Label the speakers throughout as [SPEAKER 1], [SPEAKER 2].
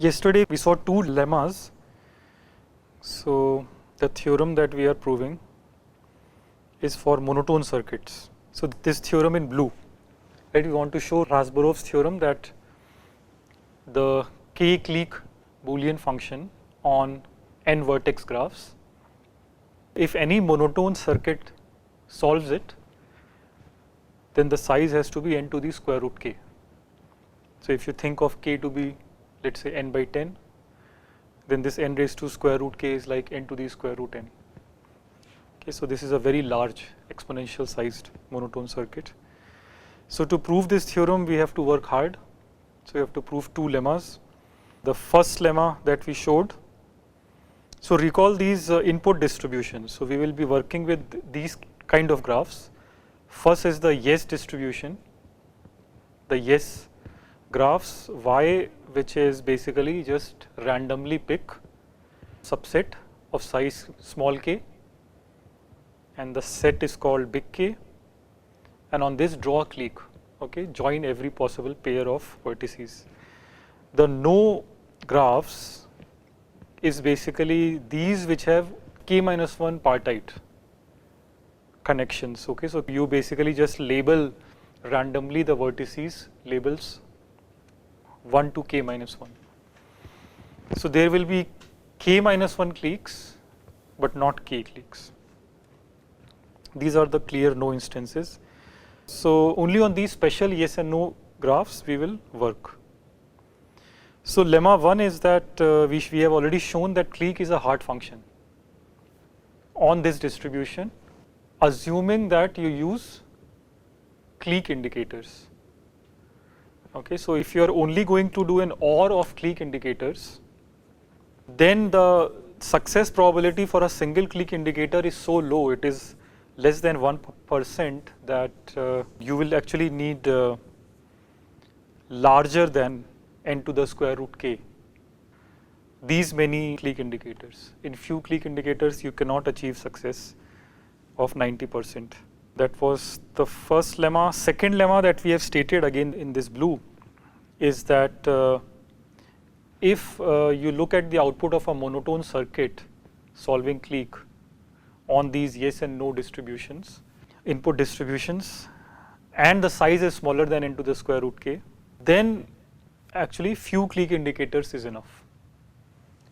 [SPEAKER 1] Yesterday we saw two lemmas. So the theorem that we are proving is for monotone circuits. So this theorem in blue, right? We want to show Razborov's theorem that the K-Clique Boolean function on n vertex graphs, if any monotone circuit solves it, then the size has to be n to the square root k. So if you think of k to be, let's say, n by 10, then this n raised to square root k is like n to the square root n. Okay, so this is a very large exponential sized monotone circuit. So to prove this theorem, we have to work hard. So we have to prove two lemmas. The first lemma that we showed, so recall these input distributions. So we will be working with these kind of graphs. First is the yes distribution, the yes graphs y, which is basically just randomly pick subset of size small k, and the set is called big K, and on this draw a clique. Okay, join every possible pair of vertices. The no graphs is basically these which have k minus 1 partite connections. Okay, so you basically just label randomly the vertices, labels 1 to k minus 1. So there will be k minus 1 cliques, but not k cliques. These are the clear no instances. So only on these special yes and no graphs we will work. So lemma 1 is that we have already shown that clique is a hard function on this distribution, assuming that you use clique indicators. Okay, so if you are only going to do an OR of clique indicators, then the success probability for a single clique indicator is so low, it is less than 1%, that you will actually need larger than n to the square root k, these many clique indicators. In few clique indicators you cannot achieve success of 90%. That was the first lemma. Second lemma that we have stated again in this blue is that if you look at the output of a monotone circuit solving clique on these yes and no distributions, input distributions, and the size is smaller than n to the square root k, then actually few clique indicators is enough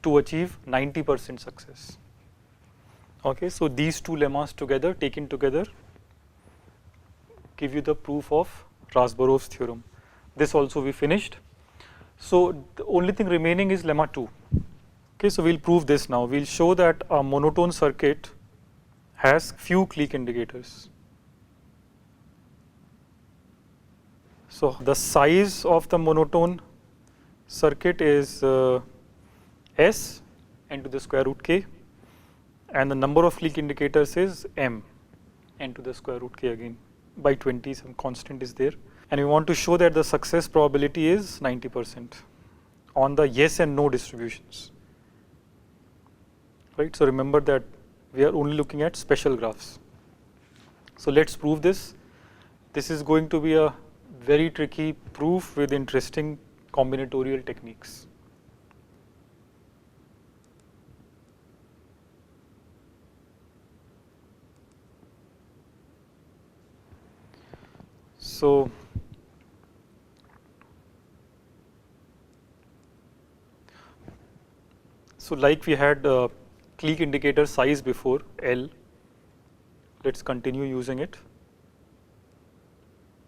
[SPEAKER 1] to achieve 90% success. Okay, so these two lemmas together, taken together, give you the proof of Razborov's theorem. This also we finished. So the only thing remaining is lemma 2. Okay, so we'll prove this now. We'll show that a monotone circuit has few clique indicators. So the size of the monotone circuit is S, n to the square root k, and the number of clique indicators is m, n to the square root k again, by 20, some constant is there. And we want to show that the success probability is 90% on the yes and no distributions. Right, so remember that we are only looking at special graphs. So let's prove this. This is going to be a very tricky proof with interesting combinatorial techniques. So like we had clique indicator size before, L, let's continue using it,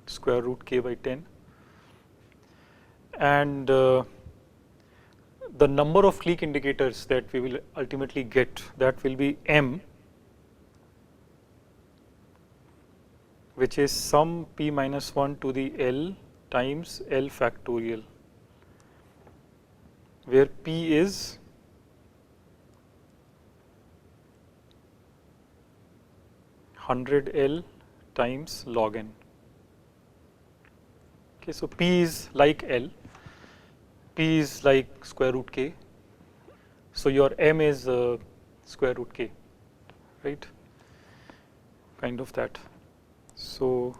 [SPEAKER 1] square root k by 10, and the number of clique indicators that we will ultimately get, that will be m, which is sum p minus 1 to the L times L factorial, where p is L times log n. Okay, so p is like L, p is like square root k, so your m is square root k, right? Kind of that. So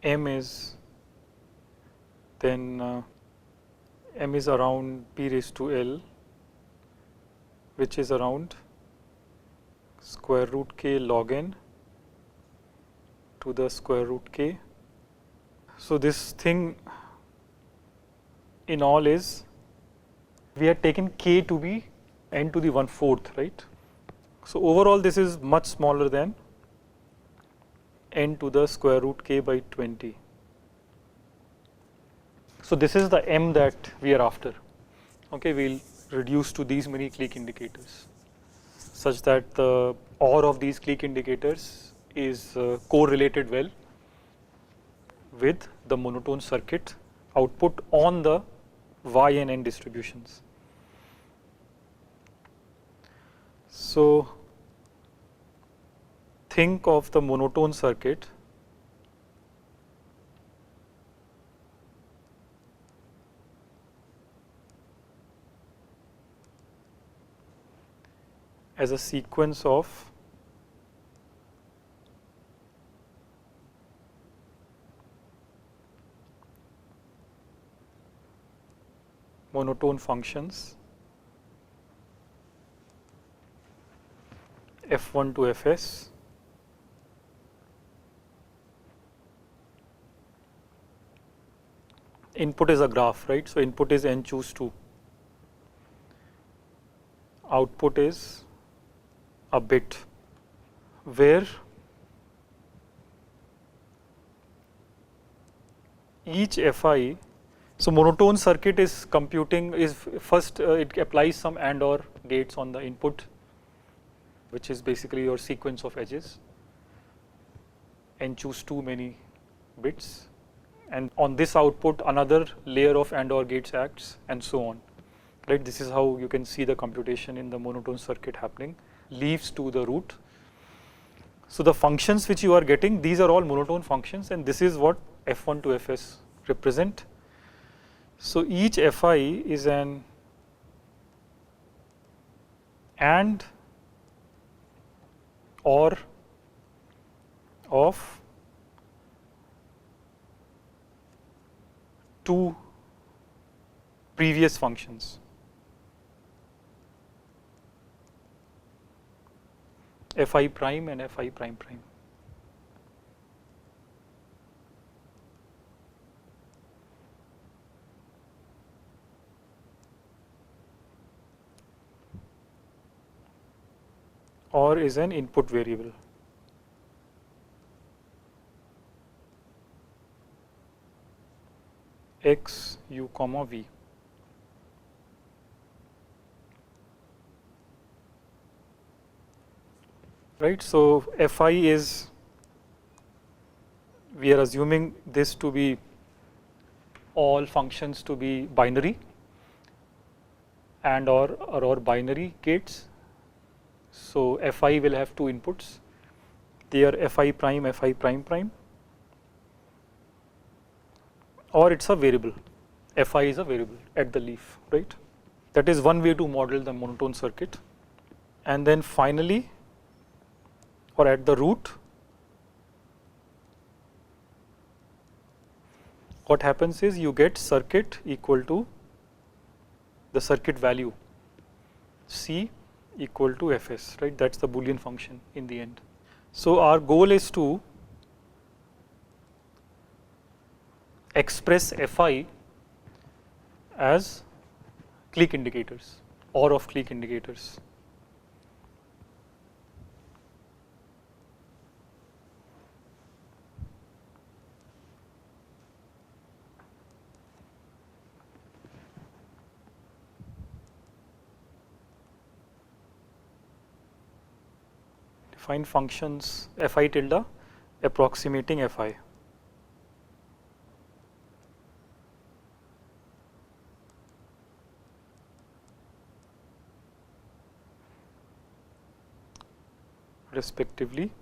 [SPEAKER 1] m is then m is around p raised to L, which is around square root k log n to the square root k. So this thing in all is, we had taken k to be n to the 1/4, right? So overall this is much smaller than n to the square root k by 20. So this is the m that we are after. Okay, we'll reduce to these many Clique indicators such that the OR of these Clique indicators is correlated well with the monotone circuit output on the y and n distributions. So think of the monotone circuit as a sequence of monotone functions f1 to fs input is a graph, right? So input is n choose 2, output is a bit where each fi, so monotone circuit is computing is first it applies some AND OR gates on the input, which is basically your sequence of edges, n choose 2 many bits, and on this output another layer of AND OR gates acts, and so on, right? This is how you can see the computation in the monotone circuit happening, leaves to the root. So the functions which you are getting, these are all monotone functions, and this is what f1 to fs represent. So each fi is an AND OR of two previous functions, fi prime and fi prime prime. OR is an input variable. X u comma v. Right, so fi is, we are assuming this to be all functions to be binary and or binary gates. So fi will have two inputs, they are fi prime prime, or it's a variable, fi is a variable at the leaf, right? That is one way to model the monotone circuit. And then finally, or at the root, what happens is you get circuit equal to the circuit value C equal to fs, right? That's the Boolean function in the end. So our goal is to express fi as Clique indicators, OR of Clique indicators. Define functions fi tilde approximating fi. Respectively,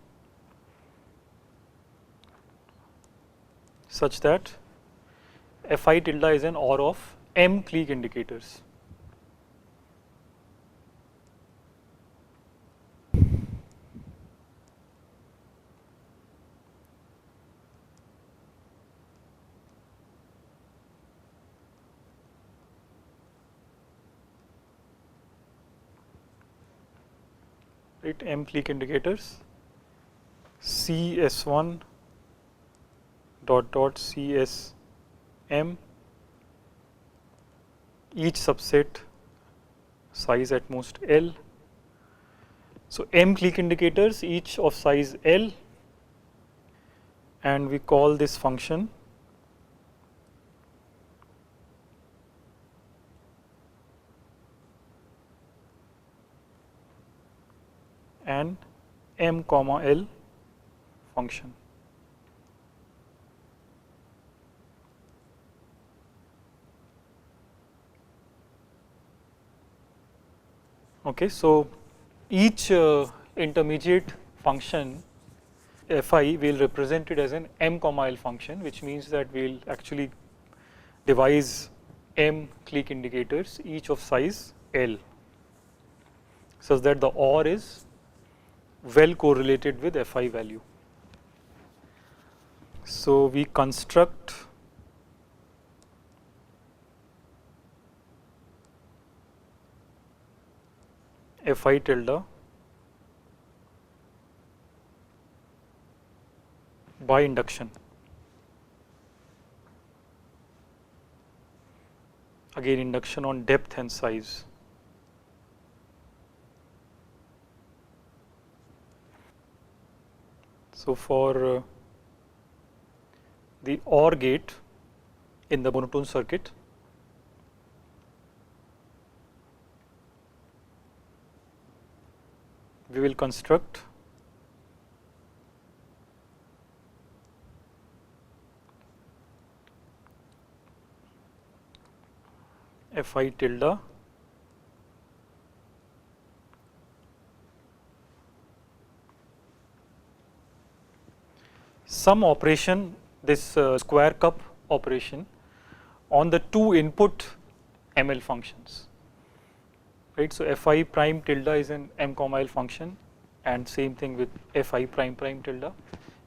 [SPEAKER 1] such that fi tilde is an OR of m Clique indicators. right? M clique indicators, CS1 dot dot CSM, each subset size at most L. So M clique indicators, each of size L, and we call this function an M comma L function. Okay, so each intermediate function Fi will represent it as an M comma L function, which means that we will actually devise M clique indicators, each of size L, such that the OR is well correlated with Fi value. So we construct Fi tilde by induction. Again, induction on depth and size. So for the OR gate in the monotone circuit, we will construct Fi tilde some operation, this square cup operation on the two input ML functions, right? So Fi prime tilde is an M comma L function, and same thing with Fi prime prime tilde.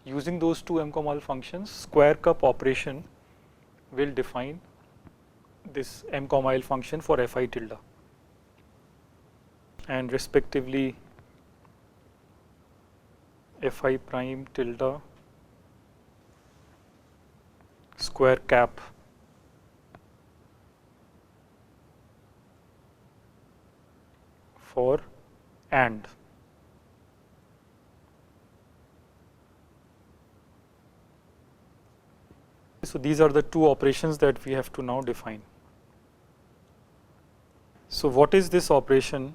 [SPEAKER 1] Using those two M comma L functions, square cup operation will define this M comma L function for Fi tilde, and respectively Fi prime tilde square cap for AND. So these are the two operations that we have to now define. So what is this operation?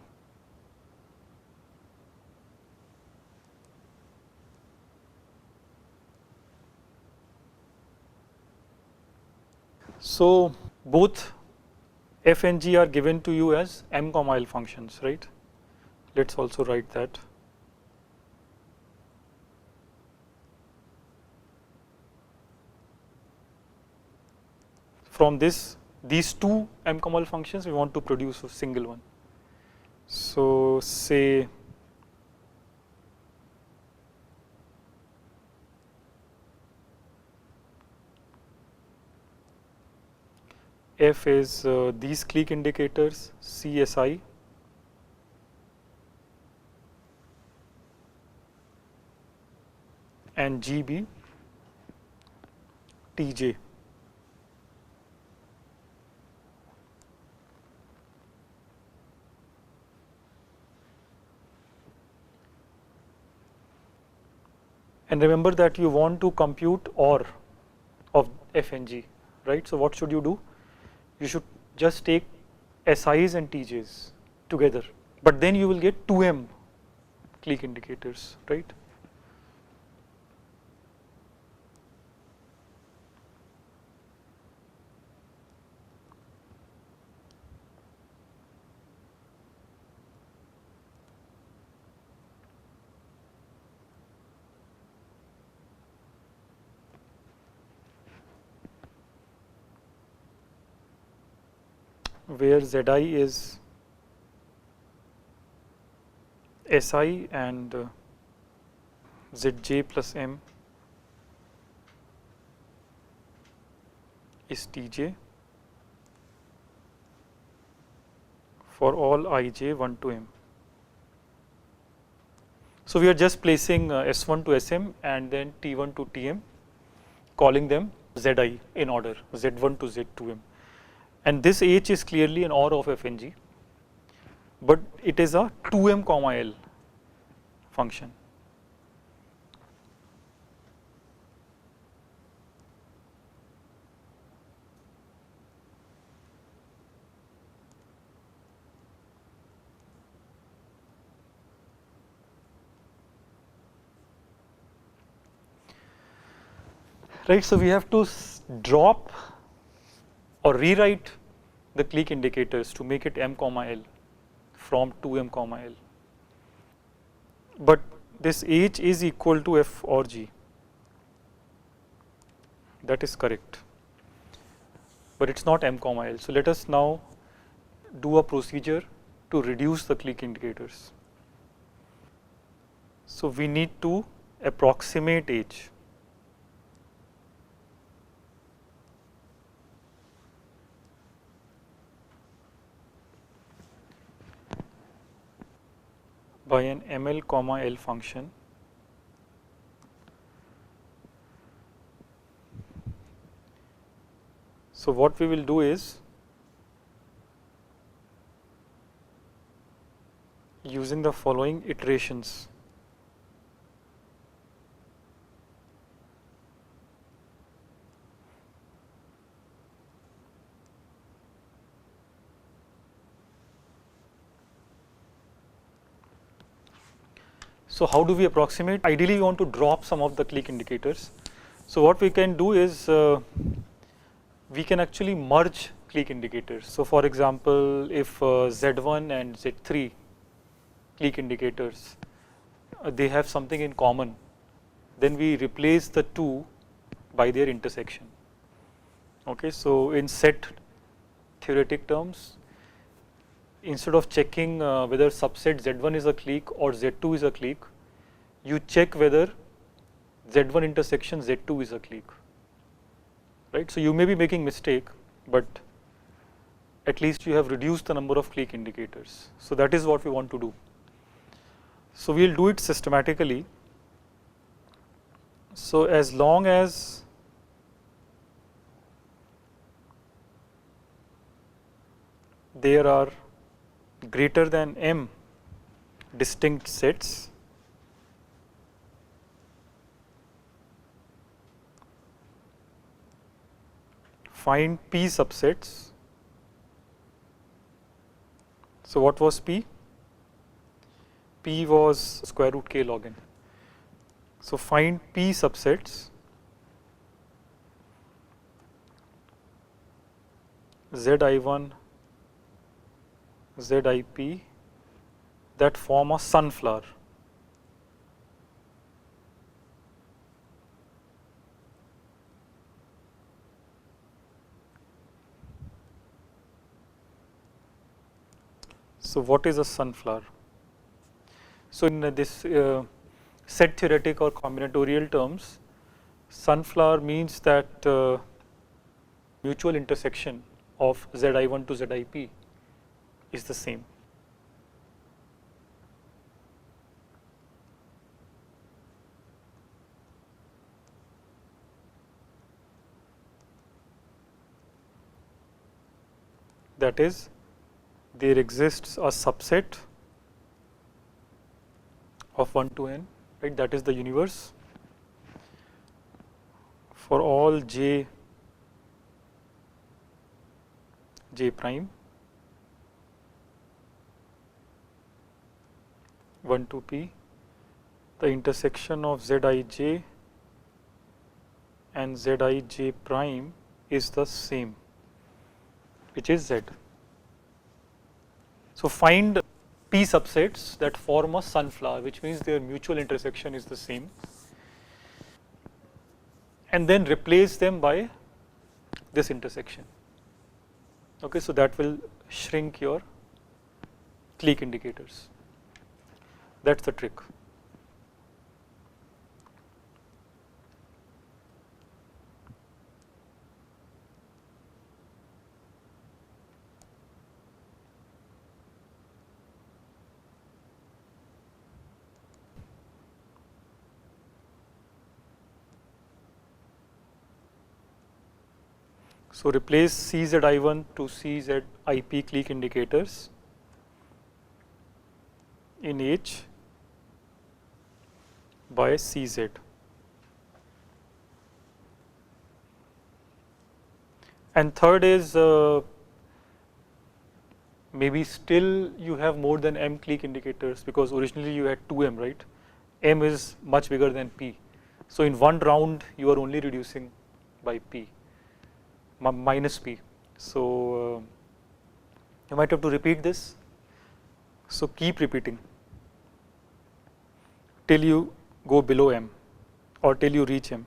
[SPEAKER 1] So both F and G are given to you as M comma L functions, right? Let's also write that. From these two M comma L functions, we want to produce a single one. So say F is these clique indicators CSI and GB TJ. And remember that you want to compute OR of F and G, right? So what should you do? You should just take SIs and TJs together, but then you will get 2M clique indicators, right? Where Zi is Si and Zj plus M is Tj for all ij 1 to M. So we are just placing S1 to Sm and then T1 to Tm, calling them Zi in order, Z1 to Z2m. And this H is clearly an OR of Fng, but it is a 2m comma L function. Right, so we have to drop or rewrite the clique indicators to make it m comma L from 2m comma L. But this H is equal to F or G. That is correct. But it's not m comma L. So let us now do a procedure to reduce the clique indicators. So we need to approximate H. By an ml comma L function. So what we will do is, using the following iterations. So how do we approximate? Ideally, we want to drop some of the clique indicators. So what we can do is, we can actually merge clique indicators. So for example, if Z1 and Z3 clique indicators, they have something in common, then we replace the two by their intersection. Okay, so in set theoretic terms, instead of checking whether subset Z1 is a clique or Z2 is a clique, you check whether Z1 intersection Z2 is a clique. Right? So you may be making mistake, but at least you have reduced the number of clique indicators. So that is what we want to do. So we'll do it systematically. So as long as there are greater than m distinct sets, find p subsets. So what was p? P was square root k log n. So find p subsets Zi1, Zip that form a sunflower. So what is a sunflower? So in this set theoretic or combinatorial terms, sunflower means that mutual intersection of Zi1 to Zip is the same. That is, there exists a subset of 1 to n, right? That is the universe for all j prime 1 to p, the intersection of Zij and Zij prime is the same, which is Z. So find p subsets that form a sunflower, which means their mutual intersection is the same, and then replace them by this intersection. Okay, so that will shrink your clique indicators. That's the trick. So replace CZI1 to CZIP clique indicators in H by CZ. And third is maybe still you have more than M clique indicators, because originally you had 2M, right? M is much bigger than P. So in one round you are only reducing by P, minus P. So you might have to repeat this. So keep repeating till you go below M or till you reach M.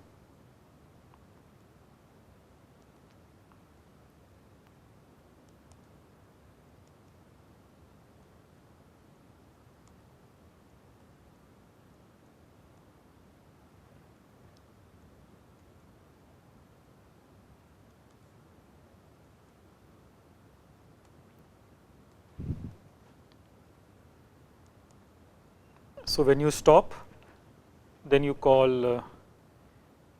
[SPEAKER 1] So when you stop, then you call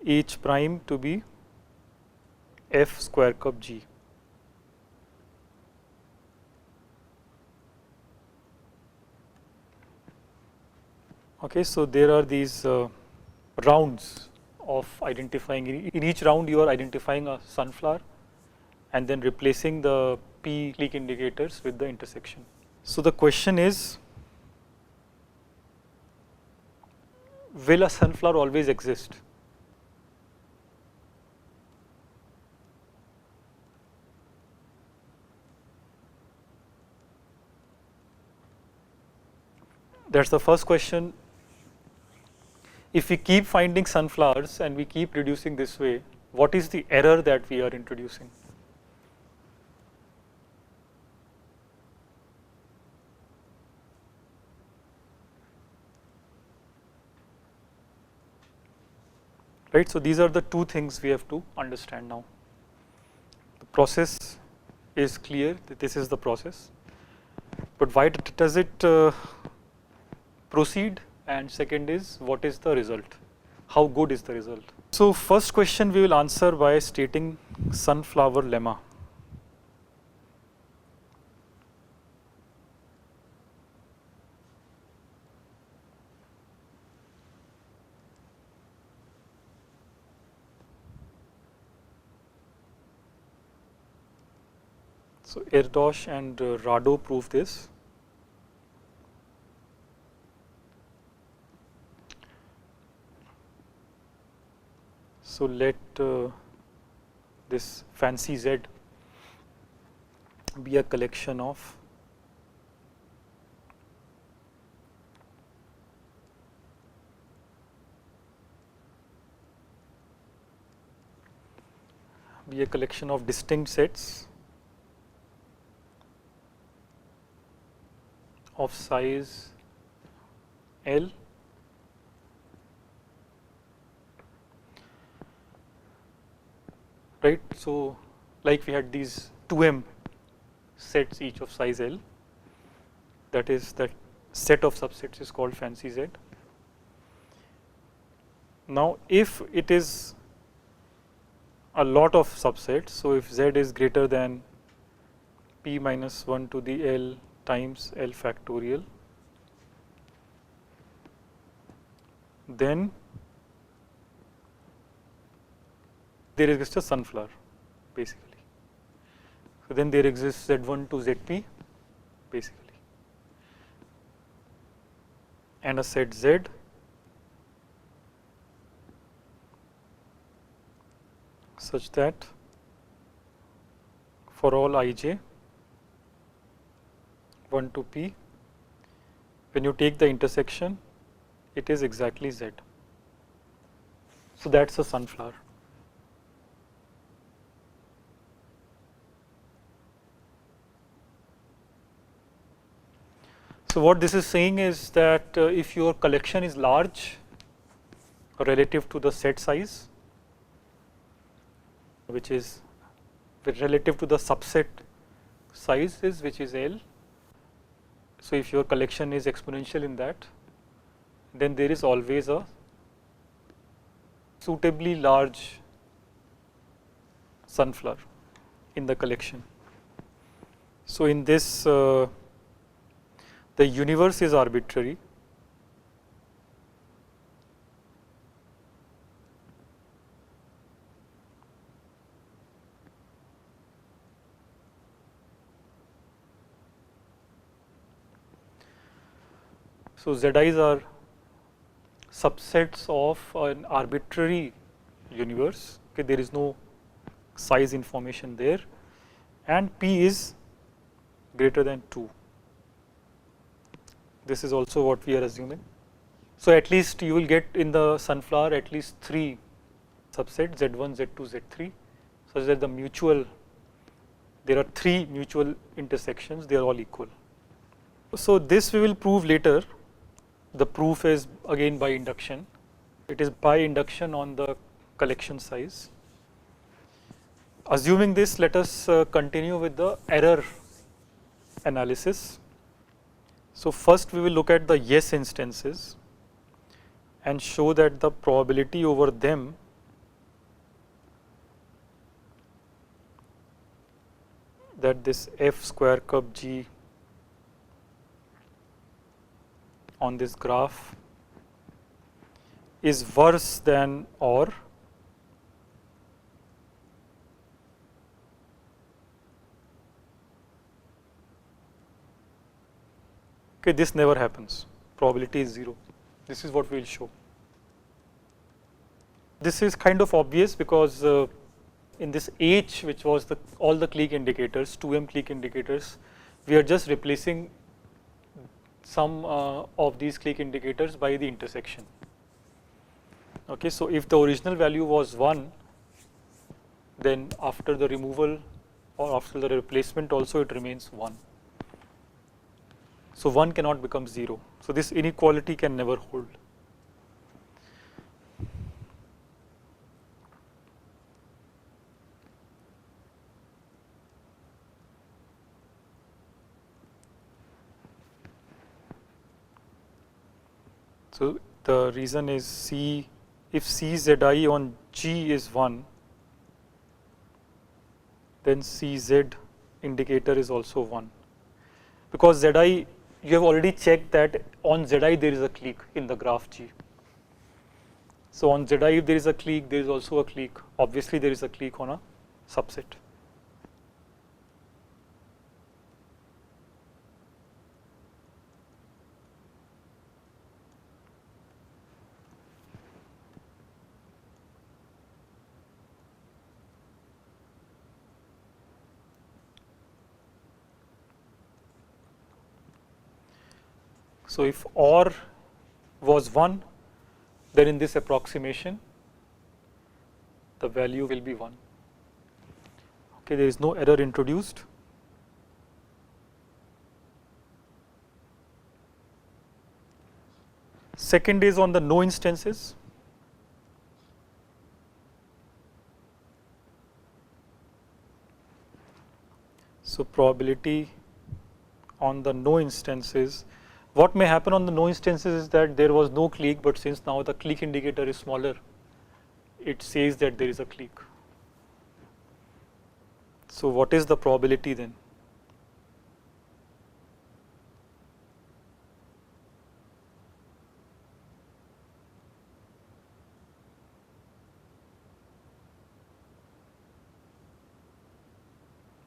[SPEAKER 1] H prime to be F square cup G. Okay, so there are these rounds of identifying. In each round you are identifying a sunflower and then replacing the P clique indicators with the intersection. So the question is, will a sunflower always exist? That's the first question. If we keep finding sunflowers and we keep reducing this way, what is the error that we are introducing? Right, so these are the two things we have to understand now. The process is clear that this is the process, but why does it proceed? And second is, what is the result? How good is the result? So first question we will answer by stating sunflower lemma. So ErdÅ and Rado prove this. So let this fancy Z be a collection of distinct sets of size L right. So like we had these 2M sets each of size L, that is that set of subsets is called fancy Z. Now if it is a lot of subsets, so if Z is greater than P minus 1 to the L times L factorial, then there exists a sunflower basically. So then there exists Z1 to Zp basically, and a set Z such that for all ij 1 to p, when you take the intersection, it is exactly Z. So that's a sunflower. So what this is saying is that if your collection is large relative to the set size, which is relative to the subset sizes, which is L. So if your collection is exponential in that, then there is always a suitably large sunflower in the collection. So in this, the universe is arbitrary. So Zi's are subsets of an arbitrary universe. Okay, there is no size information there, and P is greater than 2. This is also what we are assuming. So at least you will get in the sunflower at least 3 subsets, Z1, Z2, Z3, such that there are 3 mutual intersections, they are all equal. So this we will prove later. The proof is again by induction. It is by induction on the collection size. Assuming this, let us continue with the error analysis. So first we will look at the yes instances and show that the probability over them that this f square cup g on this graph is worse than or okay, this never happens. Probability is 0. This is what we will show. This is kind of obvious because in this H, which was all the Clique indicators, 2m Clique indicators, we are just replacing some of these Clique indicators by the intersection. Okay, so if the original value was 1, then after the removal or after the replacement also it remains 1. So 1 cannot become 0. So this inequality can never hold. So the reason is if CZI on G is 1, then CZ indicator is also 1. Because ZI, you have already checked that on ZI there is a clique in the graph G. So on ZI if there is a clique, there is also a clique. Obviously there is a clique on a subset. So if OR was 1, then in this approximation, the value will be 1. Okay, there is no error introduced. Second is on the no instances. So probability on the no instances. What may happen on the no instances is that there was no clique, but since now the clique indicator is smaller, it says that there is a clique. So what is the probability then?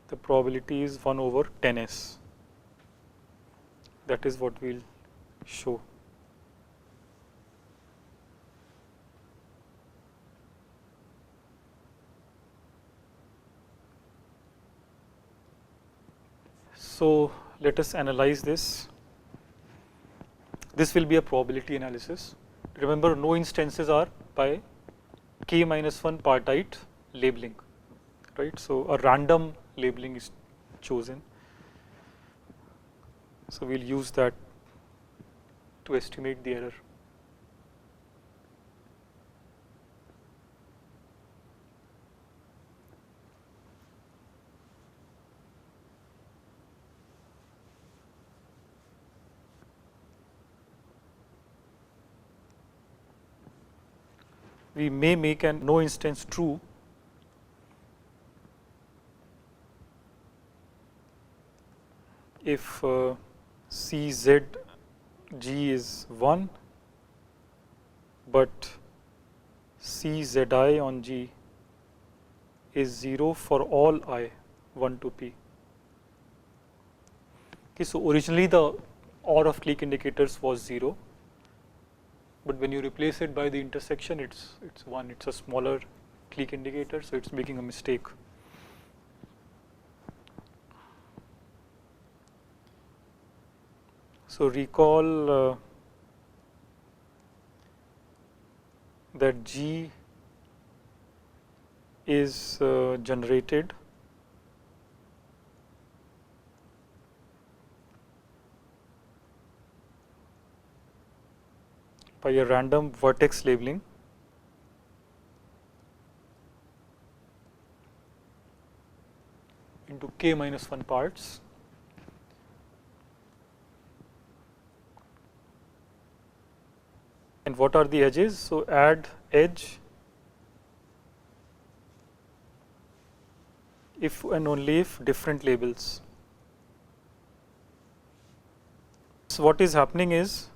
[SPEAKER 1] The probability is 1 over 10s. That is what we'll show. So let us analyze this. This will be a probability analysis. Remember, no instances are by k-1 partite labeling, right? So a random labeling is chosen. So we'll use that to estimate the error. We may make an no instance true if CZG is 1, but CZI on G is 0 for all I 1 to P. Okay, so originally the OR of clique indicators was 0, but when you replace it by the intersection, it's 1. It's a smaller clique indicator, so it's making a mistake. So recall that G is generated by a random vertex labeling into k minus 1 parts. And what are the edges? So add edge if and only if different labels. So what is happening is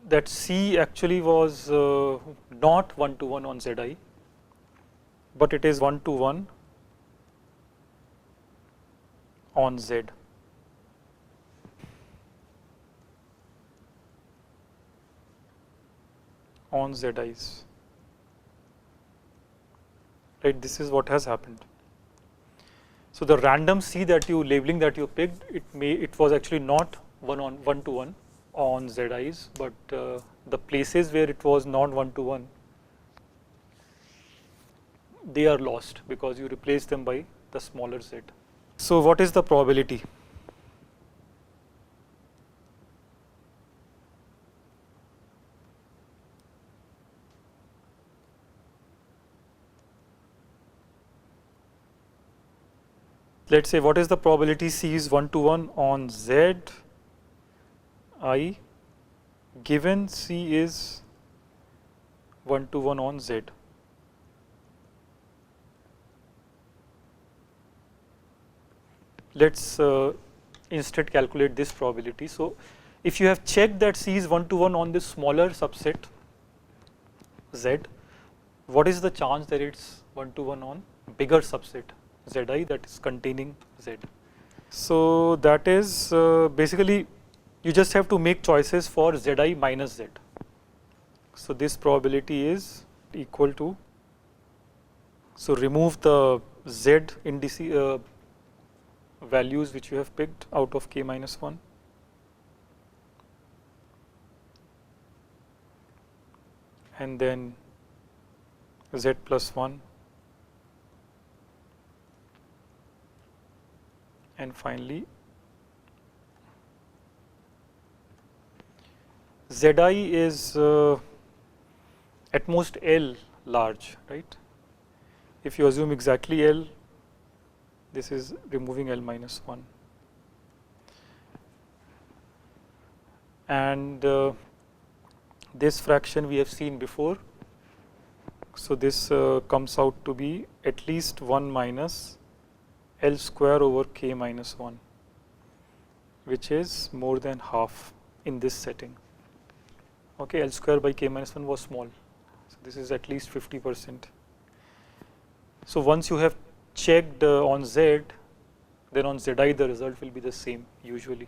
[SPEAKER 1] that C actually was not 1 to 1 on Zi, but it is 1 to 1 on Z. On Zi's. Right, this is what has happened. So the random C that you labeling that you picked, it was actually not 1 to 1 on Zi's, but the places where it was not 1 to 1, they are lost because you replace them by the smaller Z. So what is the probability? Let's say what is the probability C is 1 to 1 on Z I given C is 1 to 1 on Z. Let's instead calculate this probability. So if you have checked that C is 1 to 1 on this smaller subset Z, what is the chance that it's 1 to 1 on bigger subset Zi that is containing Z? So that is basically you just have to make choices for Zi minus Z. So this probability is equal to, so remove the Z indices values which you have picked out of k minus 1, and then Z plus 1, and finally Zi is at most L large, right? If you assume exactly L, this is removing L minus 1. And this fraction we have seen before. So this comes out to be at least 1 minus L square over k minus 1, which is more than half in this setting. Okay, L square by k minus 1 was small. So this is at least 50%. So once you have checked on Z, then on Zi the result will be the same usually.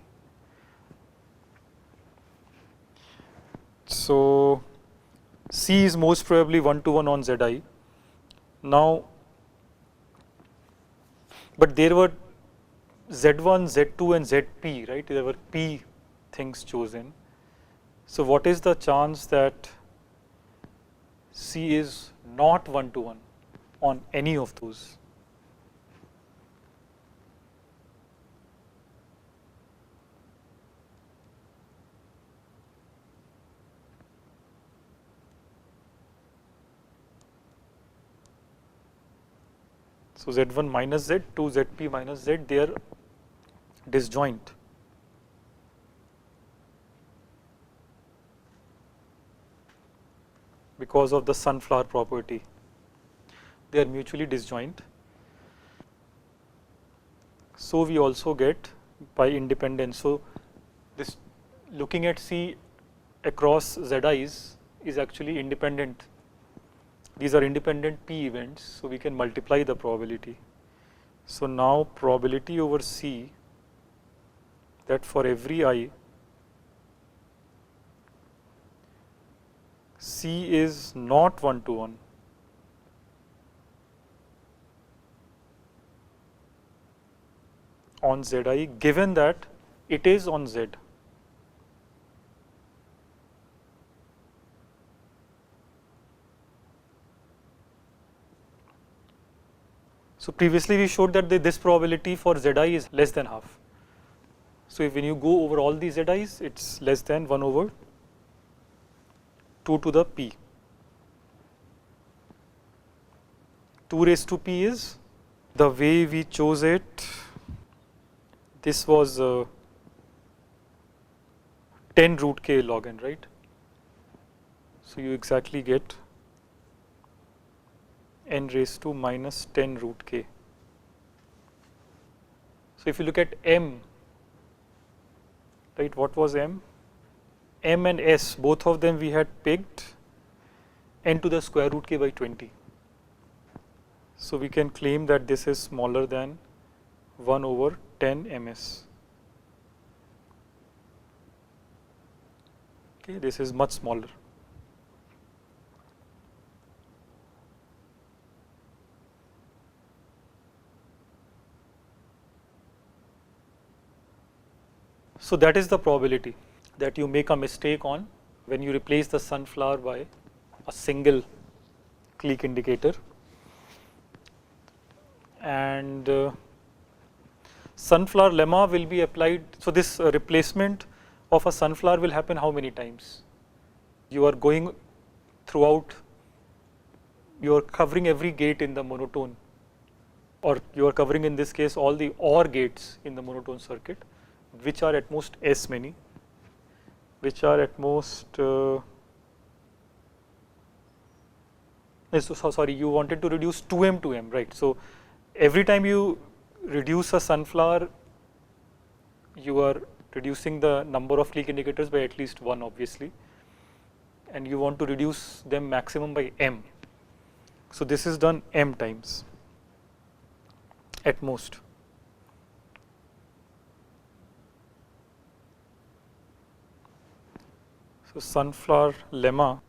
[SPEAKER 1] So C is most probably 1 to 1 on Zi. Now, but there were Z1, Z2 and ZP, right? There were P things chosen. So what is the chance that C is not 1 to 1 on any of those? So Z1 minus Z, 2 ZP minus Z, they are disjoint. Because of the sunflower property, they are mutually disjoint. so we also get by independence. So this looking at C across Zi's is actually independent. These are independent P events, so we can multiply the probability. So now probability over C that for every I, C is not 1-to-1. On Zi, given that it is on Z. So previously we showed that this probability for Zi is less than half. So if when you go over all these Zi's, it's less than 1 over 2 to the P. 2 raised to P is the way we chose it. This was 10 root k log n, right? So you exactly get n raised to minus 10 root k. So if you look at m, right, what was m? M and s, both of them we had picked n to the square root k by 20. So we can claim that this is smaller than 1 over 10 ms. Okay, this is much smaller. So that is the probability that you make a mistake on when you replace the sunflower by a single clique indicator. And sunflower lemma will be applied. So this replacement of a sunflower will happen how many times? You are going throughout, you are covering every gate in the monotone, or you are covering in this case all the OR gates in the monotone circuit, which are at most S many, which are at most, sorry, you wanted to reduce 2m to m, right? So every time you reduce a sunflower, you are reducing the number of clique indicators by at least 1, obviously, and you want to reduce them maximum by m. So this is done m times at most. So sunflower lemma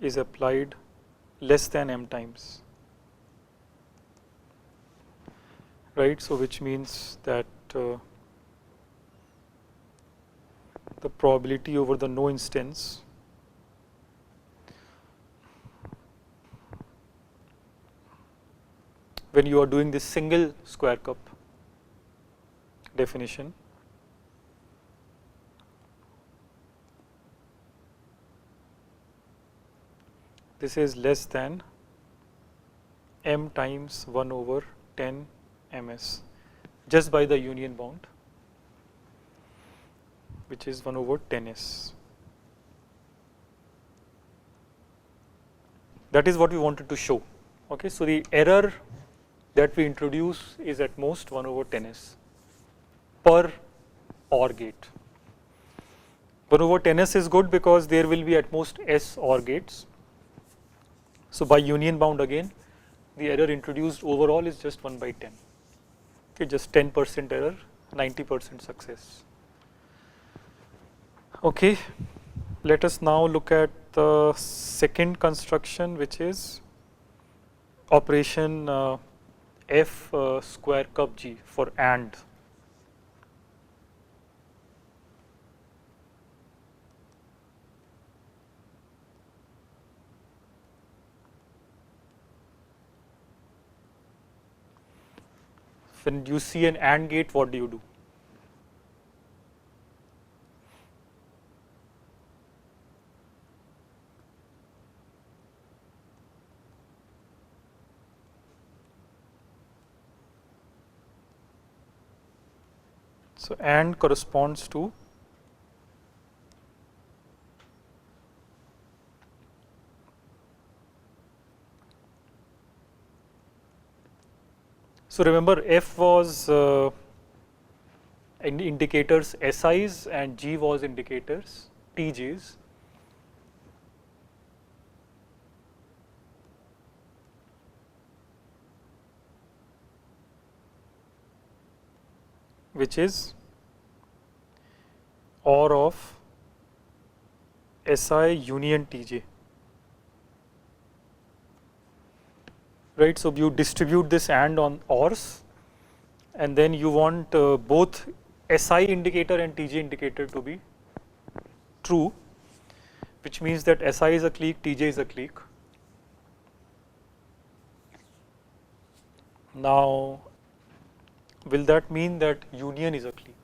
[SPEAKER 1] is applied less than m times, right? So which means that the probability over the no instance when you are doing this single square cup definition, this is less than m times 1 over 10 ms just by the union bound, which is 1 over 10s. That is what we wanted to show. Okay, so the error that we introduce is at most 1 over 10s per OR gate. 1 over 10s is good because there will be at most s OR gates. So by union bound again, the error introduced overall is just 1 by 10. Okay, just 10% error, 90% success. Okay, let us now look at the second construction, which is operation f square cup g for AND. When you see an AND gate, what do you do? So AND corresponds to So remember, F was indicators SIs and G was indicators TJs. Which is OR of SI union TJ. Right, so you distribute this AND on ORs, and then you want both SI indicator and TJ indicator to be true, which means that SI is a clique, TJ is a clique. Now, will that mean that union is a clique?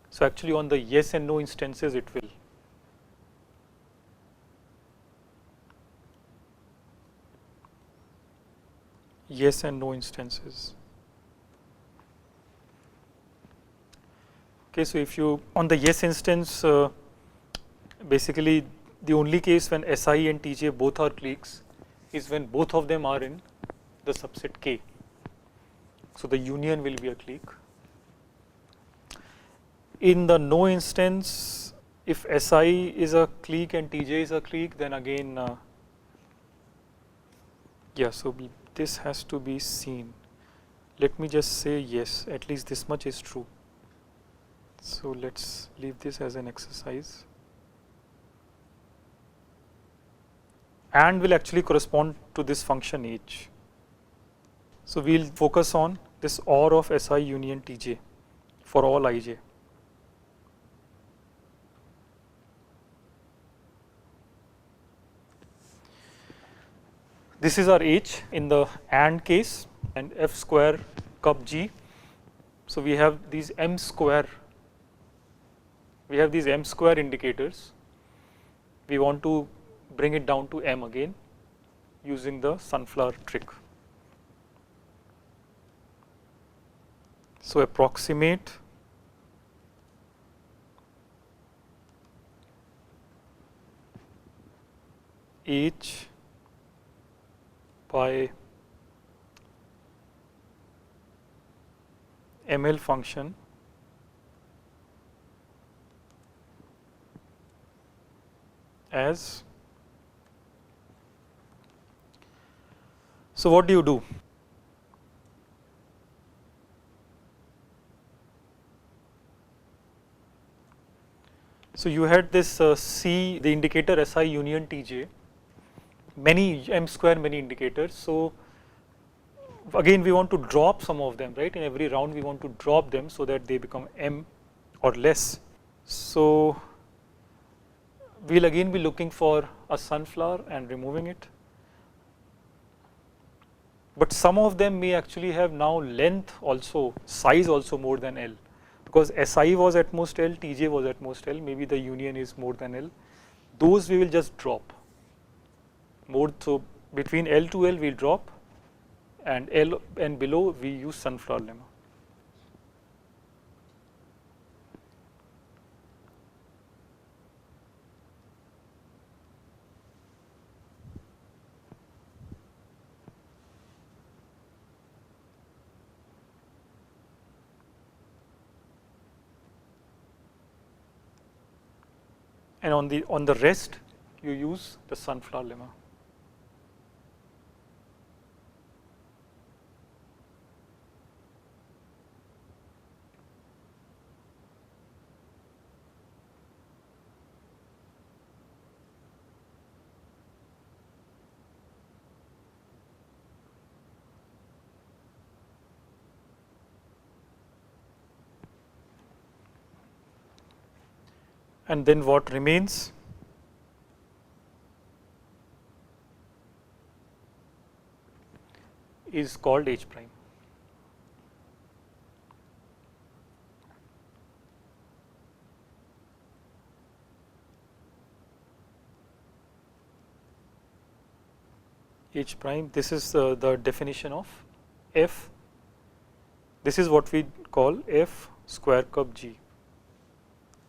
[SPEAKER 1] So actually on the yes and no instances it will. Yes and no instances. Okay, so if you, on the yes instance, basically the only case when SI and TJ both are cliques is when both of them are in the subset K. So the union will be a clique. In the no instance, if SI is a clique and TJ is a clique, then again, yeah, so this has to be seen. Let me just say yes, at least this much is true. So let's leave this as an exercise. And will actually correspond to this function H. So we'll focus on this OR of SI union TJ for all ij. This is our H in the AND case, and F square cup G. So we have these M square. We have these M square indicators. We want to bring it down to M again using the sunflower trick. So approximate H by ML function as, so what do you do? So you had this C, the indicator SI union TJ, many M square, many indicators. So again we want to drop some of them, right? In every round we want to drop them so that they become M or less. So we'll again be looking for a sunflower and removing it. But some of them may actually have now length also, size also more than L. Because SI was at most L, TJ was at most L, maybe the union is more than L. Those we will just drop. More, so between L to L we'll drop, and L and below we use sunflower lemma. And on the rest you use the sunflower lemma. And then what remains is called H prime. H prime, this is the definition of F. This is what we call F square cup G.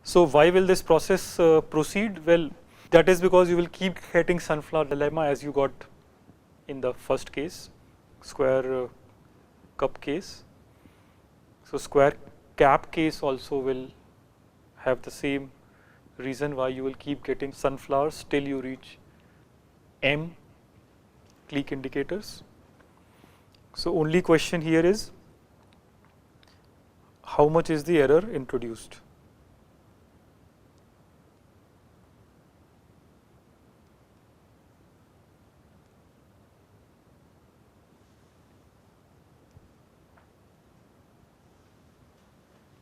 [SPEAKER 1] So why will this process proceed? Well, that is because you will keep getting sunflower lemma as you got in the first case. square cup case. So square cap case also will have the same reason why you will keep getting sunflowers till you reach M clique indicators. So only question here is how much is the error introduced?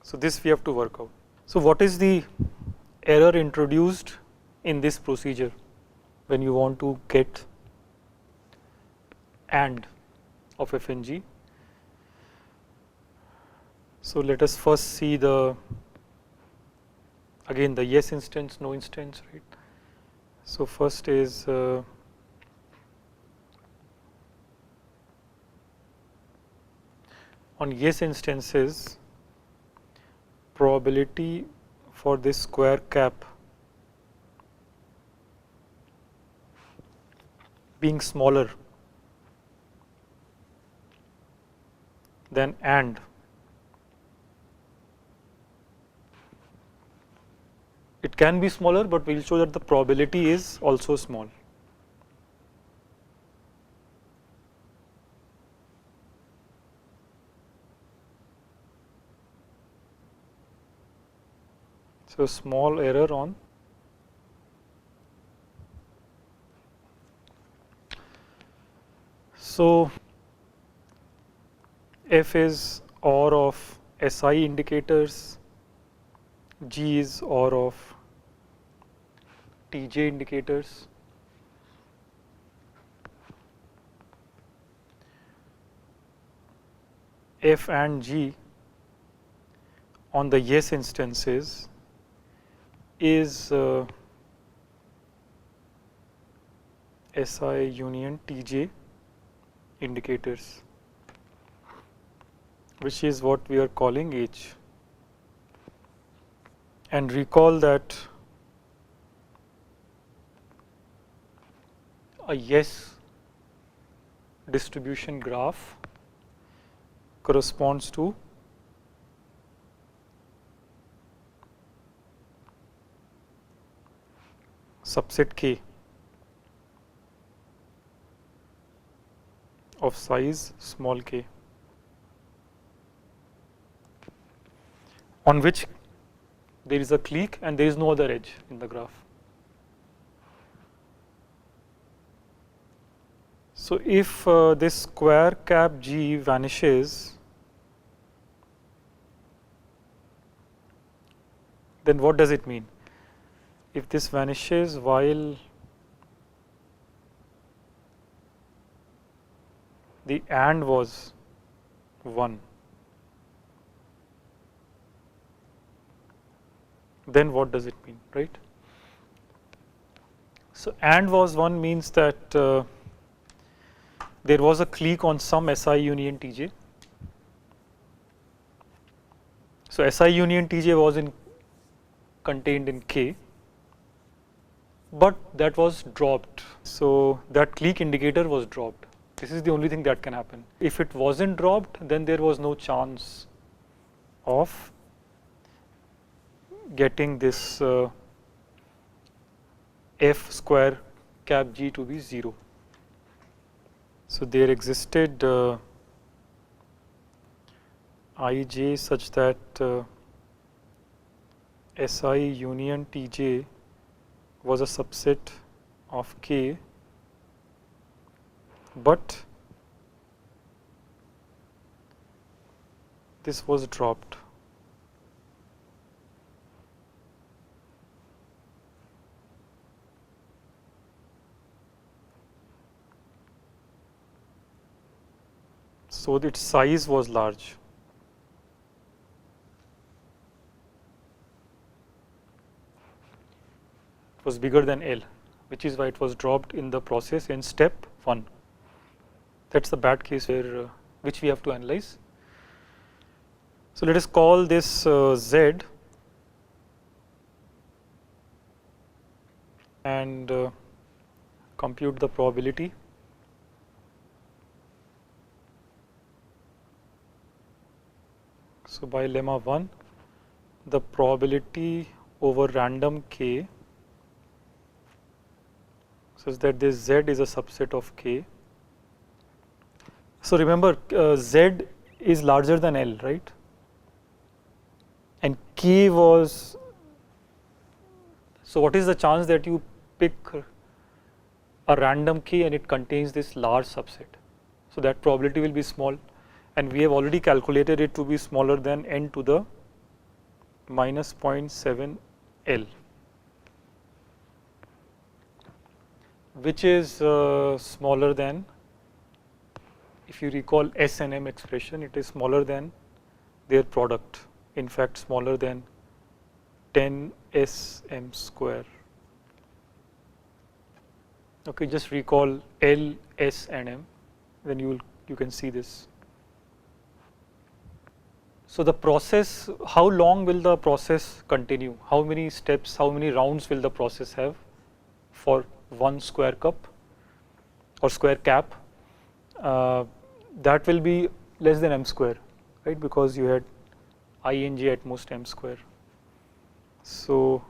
[SPEAKER 1] So this we have to work out. So what is the error introduced in this procedure when you want to get AND of FNG? So let us first see again the yes instance, no instance, right? So first is on yes instances, probability for this square cap being smaller than AND it can be smaller, but we will show that the probability is also small. So small error on so F is OR of SI indicators, G is OR of TJ indicators. F and G on the yes instances is SI union TJ indicators, which is what we are calling H. And recall that a yes distribution graph corresponds to subset K of size small k, on which there is a clique and there is no other edge in the graph. So if this square cap G vanishes, then what does it mean? If this vanishes while the AND was 1, then what does it mean, right? So AND was 1 means that there was a clique on some SI union TJ. So SI union TJ was contained in K, but that was dropped. So that clique indicator was dropped. This is the only thing that can happen. If it wasn't dropped, then there was no chance of getting this F square cap G to be 0. So there existed Ij such that SI union Tj was a subset of K, but this was dropped. So its size was large. It was bigger than L, which is why it was dropped in the process in step 1. That's the bad case where which we have to analyze. So let us call this Z and compute the probability. So by lemma 1, the probability over random k such that this z is a subset of k. So remember, z is larger than L, right? And k was, so what is the chance that you pick a random k and it contains this large subset? So that probability will be small, and we have already calculated it to be smaller than n to the minus 0.7 L, which is smaller than, if you recall S and M expression, it is smaller than their product, in fact smaller than 10 SM square. Okay, just recall L, S and M, then you can see this. So the process, how long will the process continue? How many steps, how many rounds will the process have for one square cup or square cap? That will be less than m square, right? Because you had I and j at most m square. So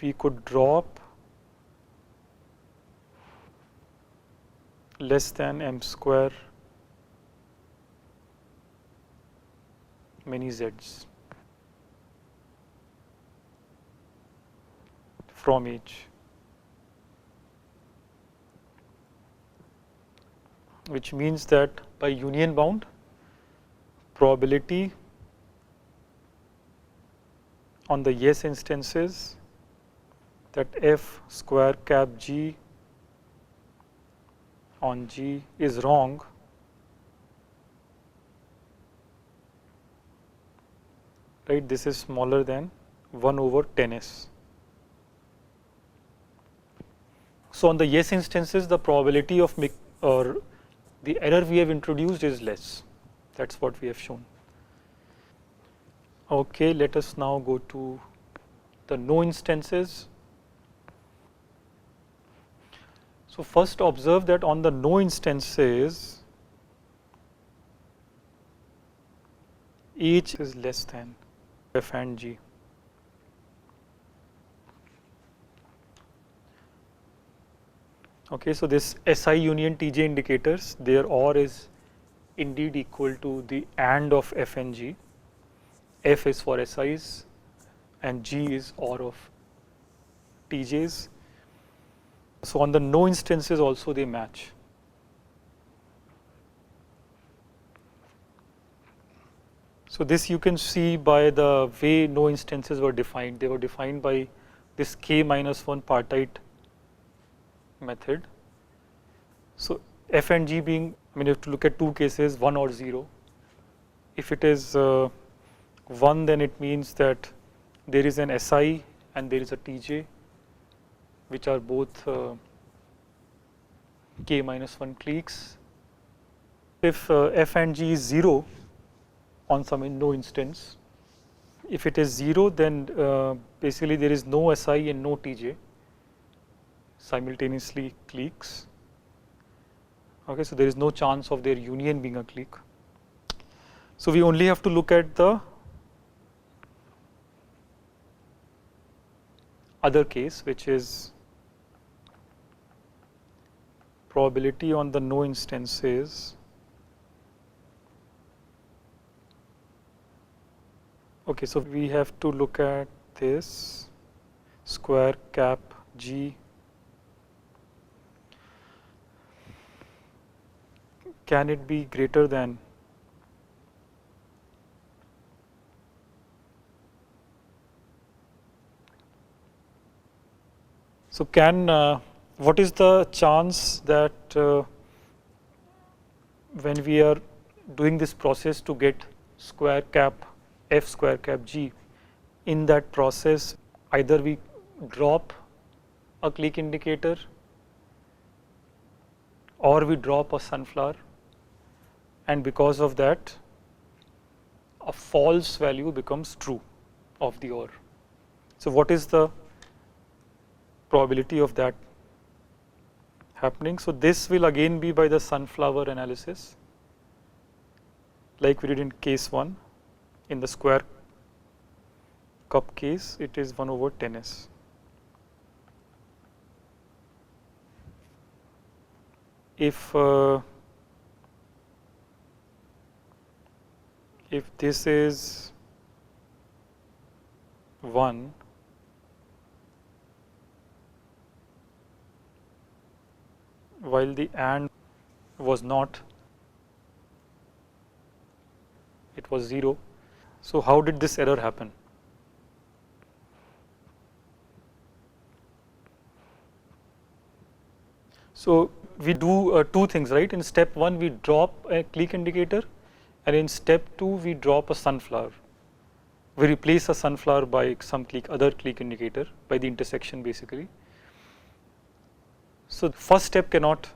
[SPEAKER 1] we could drop less than m square many z's from each, which means that by union bound, probability on the yes instances that f square cap g on g is wrong right, this is smaller than 1 over 10s. So on the yes instances, the probability of or the error we have introduced is less. That's what we have shown. Okay, let us now go to the no instances. So first observe that on the no instances, each is less than f and g. Okay, so this SI union TJ indicators, their OR is indeed equal to the AND of f and g. F is for SIs and G is OR of TJs. So on the no instances also they match. So this you can see by the way no instances were defined. They were defined by this k minus 1 partite method. So f and g being, I mean, you have to look at two cases, 1 or 0. If it is 1, then it means that there is an SI and there is a TJ, which are both k minus 1 cliques. If f and g is 0 on some no instance, if it is 0, then basically there is no SI and no TJ simultaneously cliques. Okay, so there is no chance of their union being a clique. So we only have to look at the other case, which is probability on the no instances. Okay, so we have to look at this square cap g. Can it be greater than so can what is the chance that when we are doing this process to get square cap f square cap g, in that process either we drop a clique indicator or we drop a sunflower, and because of that a false value becomes true of the OR. So what is the probability of that happening. So this will again be by the sunflower analysis, like we did in case 1. In the square cup case, it is 1/10s. If this is 1, while the AND was not, it was 0. So how did this error happen? So we do two things, right? In step 1 we drop a clique indicator, and in step 2 we drop a sunflower. We replace a sunflower by some other clique indicator, by the intersection basically. So the first step cannot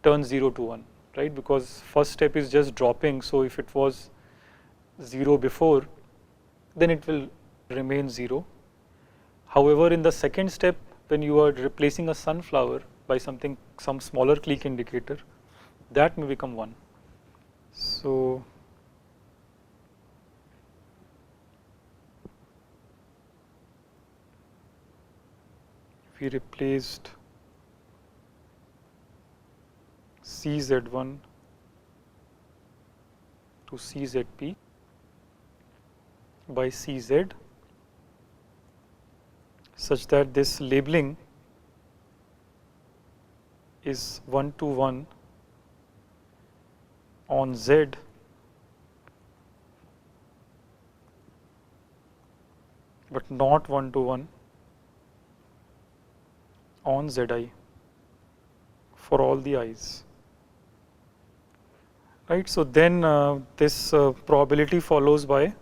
[SPEAKER 1] turn 0 to 1, right? Because first step is just dropping. So if it was 0 before, then it will remain 0. However, in the second step, when you are replacing a sunflower by some smaller clique indicator, that may become 1. So we replaced CZ1 to CZP by CZ, such that this labeling is 1-to-1 on Z but not 1-to-1 on Zi for all the i's. Right, so then this probability follows by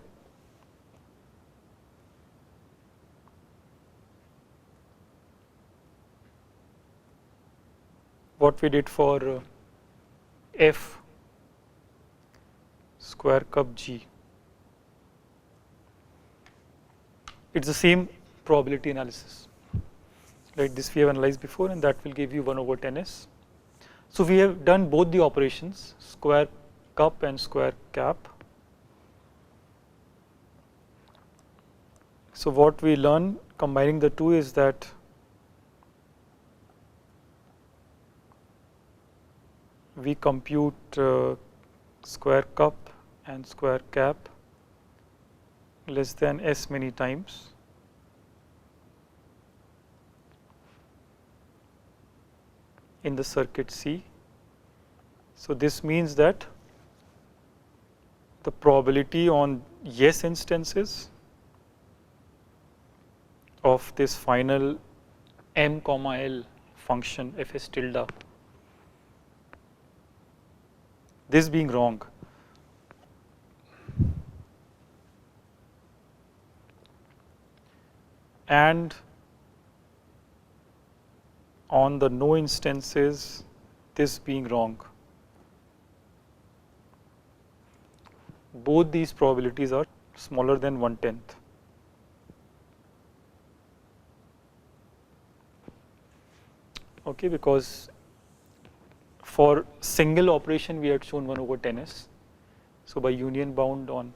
[SPEAKER 1] what we did for F square cup G. It's the same probability analysis, right? This we have analyzed before, and that will give you 1/10s. So we have done both the operations, square cup and square cap. So what we learn combining the two is that we compute square cup and square cap less than s many times, in the circuit C. So this means that the probability on yes instances of this final m comma l function fs tilde, this being wrong, and on the no instances this being wrong, both these probabilities are smaller than 1/10. Okay, because for single operation we had shown 1/10s. So by union bound on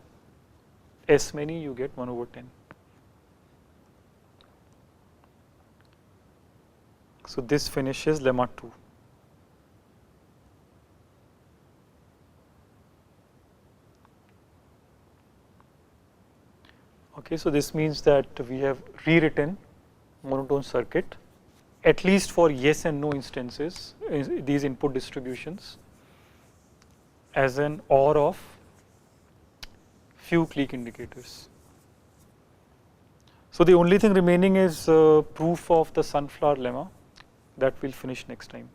[SPEAKER 1] s many you get 1/10. So this finishes lemma 2. Okay, so this means that we have rewritten monotone circuit, at least for yes and no instances, these input distributions, as an OR of few clique indicators. So the only thing remaining is proof of the sunflower lemma, that we'll finish next time.